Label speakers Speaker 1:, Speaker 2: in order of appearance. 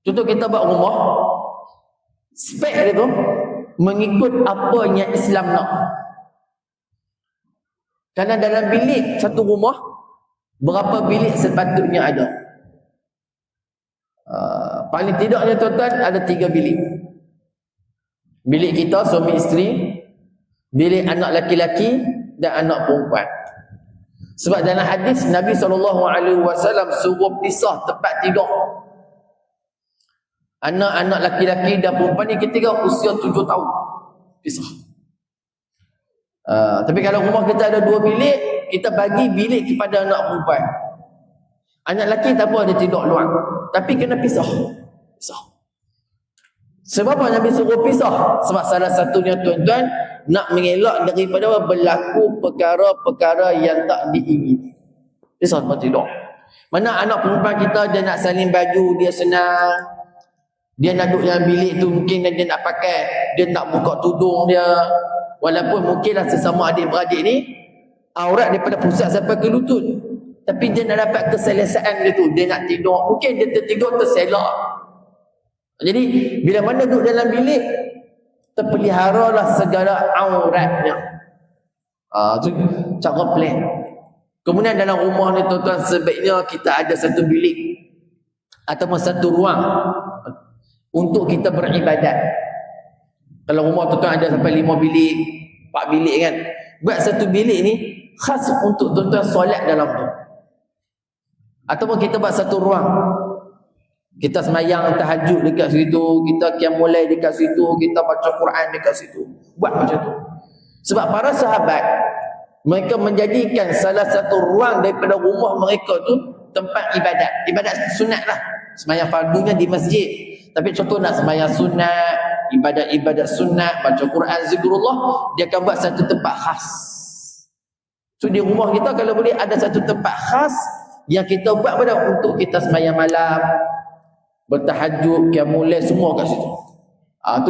Speaker 1: Contoh kita buat rumah, spek dia tu mengikut apa yang Islam nak. Kerana dalam bilik satu rumah, berapa bilik sepatutnya ada? Paling tidaknya tuan-tuan ada 3 bilik. Bilik kita suami isteri, bilik anak laki-laki dan anak perempuan. Sebab dalam hadis Nabi SAW suruh pisah tempat tidur. Anak-anak laki-laki dan perempuan ni ketiga usia 7 tahun. Pisah. Tapi kalau rumah kita ada 2 bilik, kita bagi bilik kepada anak perempuan. Anak lelaki tak apa, dia tidur luar. Tapi kena pisah. Pisah. Sebab apa Nabi suruh pisah? Sebab salah satunya tuan-tuan, nak mengelak daripada berlaku perkara-perkara yang tak diingini. Pisah tempat tidur. Mana anak perempuan kita, dia nak salin baju, dia senang. Dia nak duduk dalam bilik tu, mungkin dia nak pakai, dia tak buka tudung dia. Walaupun mungkinlah sesama adik-beradik ni aurat daripada pusat sampai ke lutut, tapi dia nak dapat keselesaan dia tu, dia nak tidur, mungkin dia tertidur terselak. Jadi bila mana duduk dalam bilik, terpeliharalah segala auratnya. Tu cara plan. Kemudian dalam rumah ni tuan-tuan, sebaiknya kita ada satu bilik ataupun satu ruang untuk kita beribadat. Kalau rumah tuan-tuan ada sampai 5 bilik, 4 bilik kan, buat satu bilik ni khas untuk tuan-tuan solat dalam tu. Ataupun kita buat satu ruang, kita semayang tahajud dekat situ, kita qiyamul lail dekat situ, kita baca Quran dekat situ. Buat macam tu. Sebab para sahabat, mereka menjadikan salah satu ruang daripada rumah mereka tu tempat ibadat. Ibadat sunat lah. Semayang fardunya di masjid. Tapi contoh nak semayang sunat, ibadat-ibadat sunat, baca Quran, zikrullah, dia akan buat satu tempat khas. So di rumah kita kalau boleh ada satu tempat khas yang kita buat pada untuk kita semayang malam, bertahajud, qiyamul lail, semua kat situ. Tu